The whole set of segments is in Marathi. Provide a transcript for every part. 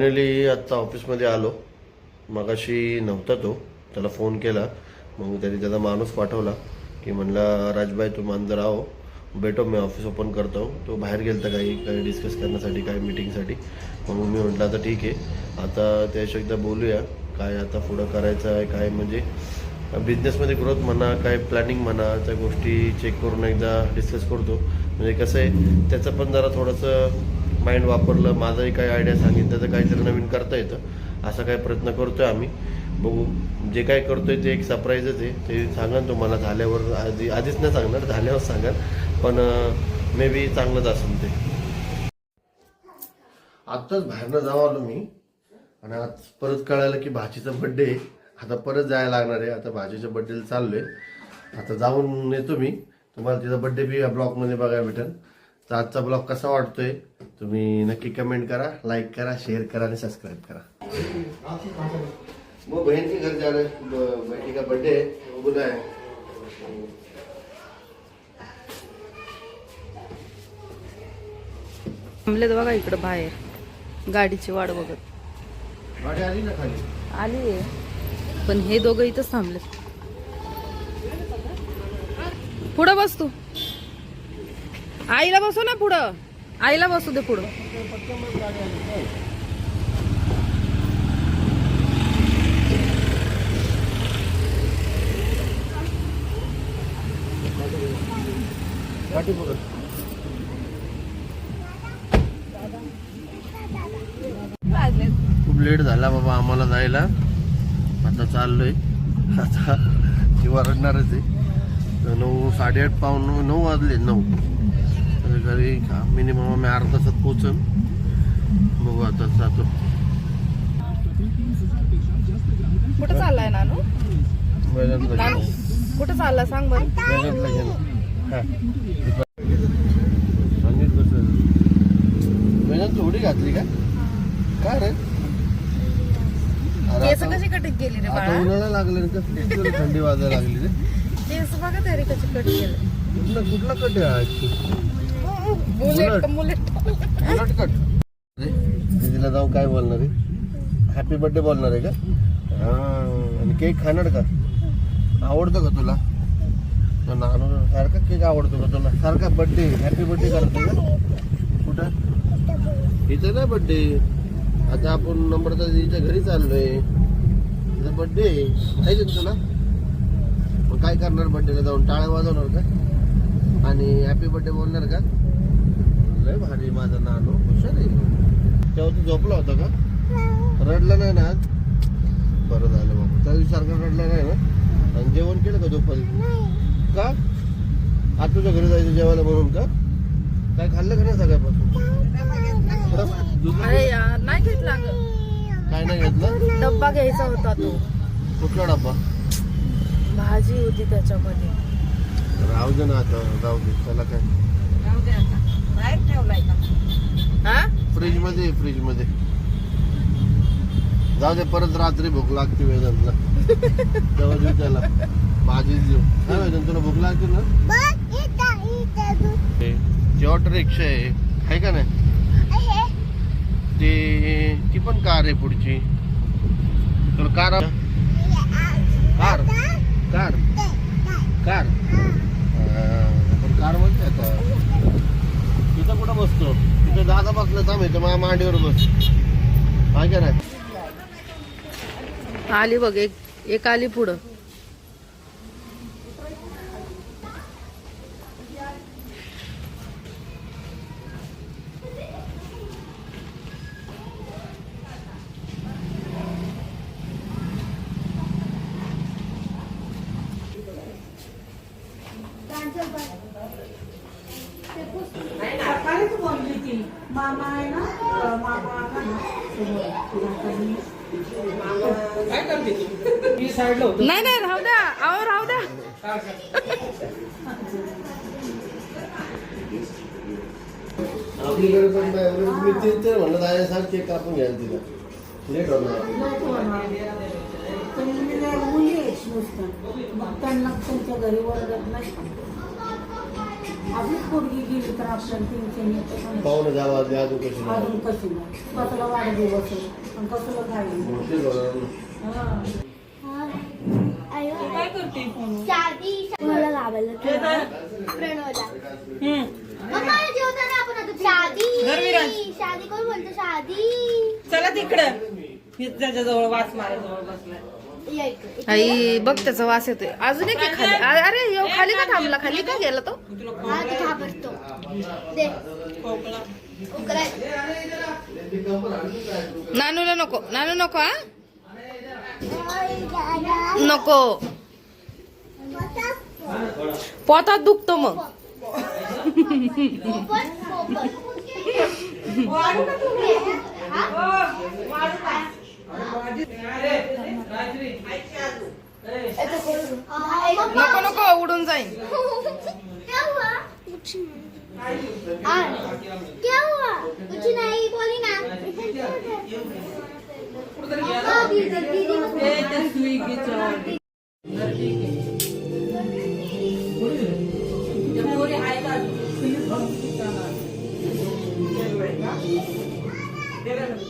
फायनली आत्ता ऑफिसमध्ये आलो. मगाशी नव्हता तो, त्याला फोन केला. मग त्यांनी त्याचा माणूस पाठवला की म्हणला राजभाई तुम अंदर आओ, भेटो मैं ऑफिस ओपन करता हूँ. तो बाहेर गेलता काही डिस्कस करण्यासाठी, काही मीटिंगसाठी. मग मी म्हटलं आता ठीक आहे, आता त्याशी एकदा बोलूया काय आता पुढं करायचं आहे, काय म्हणजे बिझनेसमध्ये ग्रोथ म्हणा, काय प्लॅनिंग म्हणा, त्या गोष्टी चेक करून एकदा डिस्कस करतो. म्हणजे कसं आहे त्याचं पण जरा थोडंसं माइंड वापरलं, माझंही काही आयडिया सांगितलं तर काहीतरी नवीन करता येतं. असा काही प्रयत्न करतोय आम्ही. बघू, जे काय करतोय ते एक सरप्राईजच आहे. ते सांगा तुम्हाला झाल्यावर, आधीच नाही सांगणार, झाल्यावर सांगाल. पण मे बी चांगलंच असेल ते. आत्ताच बाहेरनं जाऊ आलो मी आणि आज परत कळालं की भाचीचा बड्डे आहे. आता परत जायला लागणार आहे. आता भाचीच्या बड्डेला चाललोय. आता जाऊन येतो मी. तुम्हाला तिचा बड्डे बी या ब्लॉगमध्ये बघायला भेटेल. तर आजचा ब्लॉग कसा वाटतोय तुम्ही नक्की कमेंट करा, लाईक करा, शेअर करा आणि सबस्क्राईब करा. वो बहन के घर जा रहे, बेटी का बर्थडे है, बोला है. थांबलेत बघा इकडं बाहेर, गाडीची वाट बघत. गाडी आली ना खाली? आली, पण हे दोघं इथंच थांबलेत. पुढं बस तू, आईला बसू ना पुढं, आईला बसू दे पुढं. गाडी पुढं. खूप लेट झाला बाबा आम्हाला जायला. आता चाललोय. आता ती वरडणारच आहे. 9, 8:30 पाऊण 9 वाजले. 9 तर घरी मिनिमम आम्ही अर्धा तासात पोहोचन. बघू आता जातो. कुठं चाललाय नानू? कुठं चालला सांग बरं. थोडी घातली का काय रे? केस कशी कटिंग केली रे आता बाळा? उन्हाळा लागले कसली थंडी वाजायला लागली रे. केस बघा तरी कशी कट केलं. कुठला कट आहे? मुलेट मुलेट उलट कट. दीदीला जाऊ काय बोलणार आहे? हॅपी बर्थडे बोलणार आहे का? हा. आणि केक खाणार का? आवडतो का तुला? नानू सारखा केक आवडतो का तुला? सारखा बर्थडे हॅपी बर्थडे करतो का? कुठं? इथं ना बर्थडे. आता आपण नम्रता दीदीच्या घरी चाललोय. तिचा बर्थडे आहे का तुला? मग काय करणार बर्थडेला जाऊन? टाळ्या वाजवणार का? आणि हॅपी बर्थडे बोलणार का? लय भारी माझा नानू, हुशार आहे. तेव्हा तू झोपला होता का? रडला नाही ना आज? बरं झालं बाबा. त्या दिवशी सारखं रडला नाही ना? आणि जेवण केलं का दुपारी? का? आज तुझ्या घरी जायचं जेवायला म्हणून का? काय खाल्लं का नाही सगळ्यापासून? अरे यार नाही घेतला ग. काय नाही घेतलं? डब्बा घ्यायचा होता तो. कुठला डब्बा? भाजी होती त्याच्यामध्ये. राहू दे ना आता, राहू दे. त्याला काय हा? फ्रीज मध्ये जाऊ दे. परत रात्री भूक लागते वेदांतला. तेव्हा देऊ त्याला भाजी देऊ. काय वेदांत तुला भूक लागते ना? ती ऑटो रिक्षा आहे का नाही? ती पण कार आहे पुढची. तुला कार कार कार कार पण कार म्हणते आता. तिथं कुठं बसतो? तिथं जागा बसलं थांब. इथं माझ्या मांडीवर बस. काय का नाही? आली बघ, एक आली पुढं. मामा आहे ना, मामा काय करते? नाही नाही राहू द्या, अहो राहू द्या. आपल्याकडे पण मी ते म्हणलं जायला सांग केक कापून घ्यायला तिला. लेट होणार. मुली आहेत नुसतं, मग त्यांना तुमच्या घरी ओरडत नाही. आधीच पोरगी गेली तर आपल्याला टेन्शन येतं. पाहुणे जावा द्या अजून कशी नाही. अजून कशी नाही कसला वाढदिवस आहे आणि कसलं काय मोठी होणार ना. काय करते फोन मला लावायला प्रणवला मम्मा जेवताना आपण आता शादी शादी कोण बोलतो शादी चला तिकडं त्याच्या जवळ वाच माराजवळ बसलाय. या इकडे. आई बघ त्याचा वास येतोय अजून एक आहे खाली अरे यो खाली का थांबला खाली का गेला तो हा ते घाबरतो दे उकराय नानूला नको नानू नको हा नको पोटात दुखतो मग नको नको उडून जाईन क्या हुआ कुछ नहीं बोली ना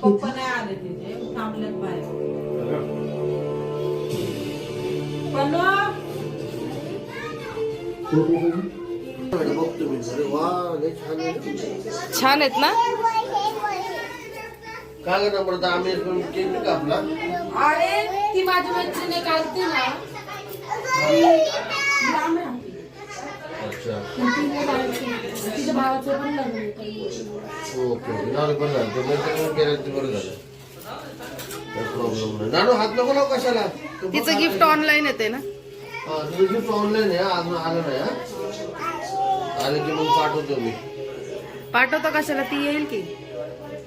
पप्पा नाही आले तिथे थांबलेत बाहेर. पण बघतो मी. अरे वा लय छान आहे. छान आहेत ना काय करणार पडतं आम्ही केक नाही कापला. अरे ती माझी मैत्रिणी काढते ना लांब राहते. अच्छा तिच्या भावाचं पण लग्न ओके झालं बरं झालं. ते मैत्रिणी केलं ते बरं झालं. काही प्रॉब्लेम नाही. नानू हात नको लावू कशाला. तिचं गिफ्ट ऑनलाईन येते ना हा तुझं गिफ्ट ऑनलाईन आहे अजून आलं नाही हा. आलं की मग पाठवतो मी. पाठवतो कशाला ती येईल की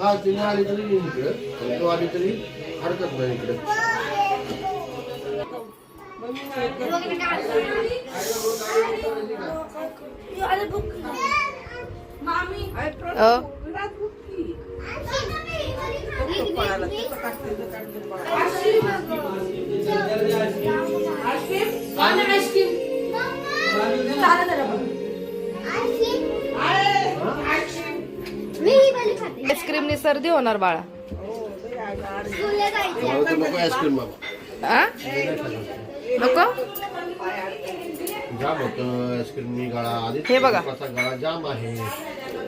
हा तिने आली तरी येईल इकडे आणि तू आली तरी हरकत नाही इकडे. आईस्क्रीमनी सर्दी होणार बाळा मला तर नको आईस्क्रीम बाबा. आ? नको जाम होतं आईस्क्रीम मी गळा आधी हे बघा. गळा जाम आहे.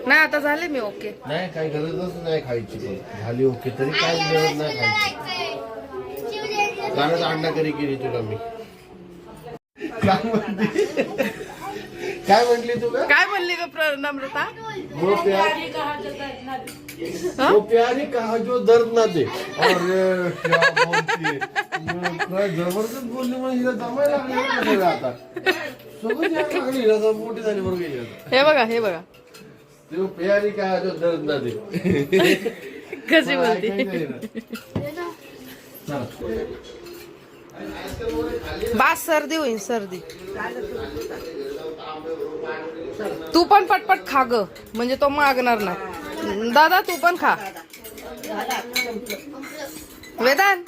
नाही आता झाले मी ओके नाही काही गरजच नाही खायची पण झाली ओके तरी काय गरज नाही खायची. गाण्याचा अंडा करी केली तुला मी. काय म्हणली काय म्हटली तू का काय म्हणली ग नम्रता वो प्यारी कहा जो दर्द ना दे. अरे क्या बोलती है. काय जबरदस्त बोलली म्हणजे हिला जमायला लागली ना आता सगळं यायला लागली हिला आता मोठी झाली बरोबर गेली आता. हे बघा तो प्यारी कहा जो दर्द ना दे. कशी बोलते बास सर्दी होईल सर्दी तू पण पटपट खा ग म्हणजे तो मागणार ना दादा तू पण खा वेदान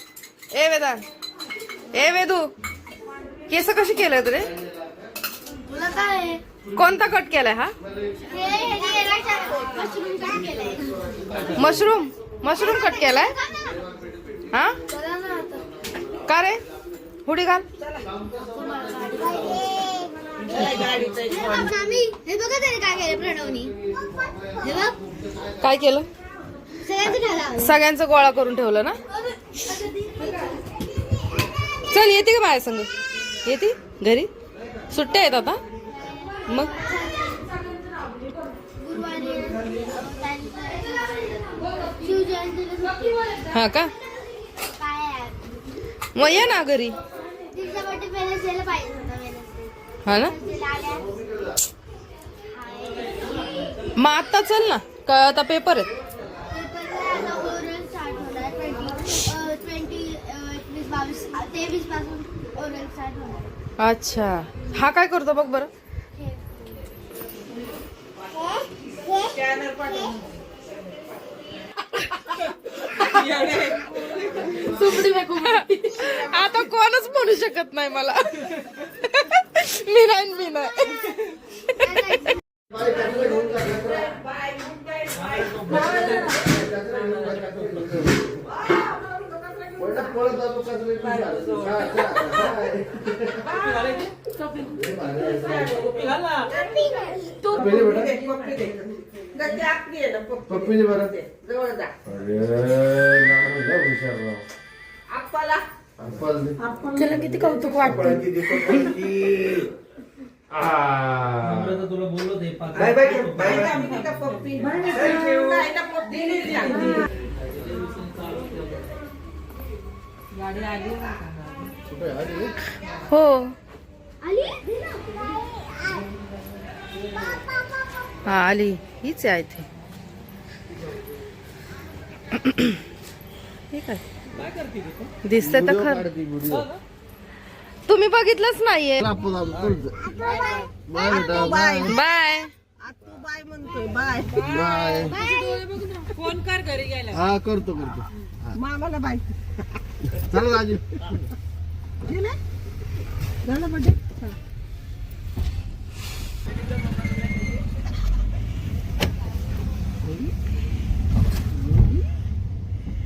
ए वेदू केस कशी केलंय रे तुला काय आहे? कोणता कट केलाय हा मशरूम कट केलाय हा का रे हुडी घाल हे बघा त्याने काय केलं प्रणवनी हे बघ काय केलं सगळ्यांचं ठरवलं. सगळ्यांचं गोळा करून ठेवलं ना चल येते का माझ्या संग येते घरी सुट्ट्या आहेत आता मग गुरुवारी शिवजयंतीला सुट्टी. हा का काय आहे? मग ये ना घरी तिचा बर्थडे वेनसडेला यायला पाहिजे होता वेनसडे. हा ना तिला आल्या. मग आता चल ना का आता पेपर आहेत पेपरला आता ओरल स्टार्ट होणार 23 पासून ओरल स्टार्ट होणार. अच्छा हा काय करतो बघ बरं स्कॅनर पाठव. आता कोणच म्हणू शकत नाही मला मी नाही पळत जातो कचरे पप्पी बरं हुशार त्याला किती कौतुक वाटतं. तुला बोललो ते गाडी आली हो हा आली हीच आहे इथे. ठीक आहे दिसतंय तर खरं. तुम्ही बघितलंच नाहीये. बाय बाय फोन कर घरी गेला. हा करतो मामाला बाय. चला राजू झालं बड्डे.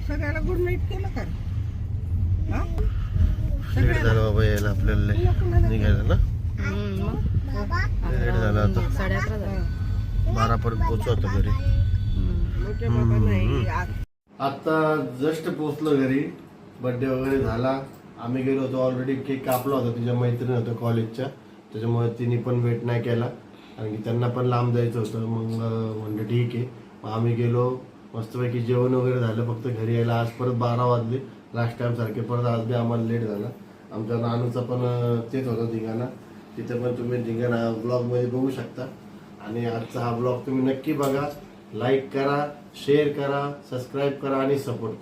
सगळ्याला गुड नाईट केलं का? लेट झालं बाबा यायला आपल्याला निघायला ना. लेट झालं आता 11:30 12 पर्यंत पोहोचू आता घरी. आता जस्ट पोहोचलो घरी. बर्थडे वगैरे झाला. आम्ही गेलो होतो ऑलरेडी. केक कापला होता तिच्या मैत्रिणी होत्या कॉलेजच्या, त्याच्यामुळे तिने पण वेट नाही केला कारण की त्यांना पण लांब जायचं होतं. मग म्हणजे ठीक आहे. मग आम्ही गेलो मस्तपैकी जेवण वगैरे झालं. फक्त घरी यायला आज परत 12 वाजले लास्ट टाइम सारखे. परत आज बी आम्हाला लेट झाला. आमच्या नानूचा पण तेच होता धिंगाणा. तिथे पण तुम्ही धिंगाणा ब्लॉग मध्ये बघू शकता. आणि आजचा हा ब्लॉग तुम्ही नक्की बघा. लाईक करा, शेअर करा, सबस्क्राईब करा आणि सपोर्ट करा.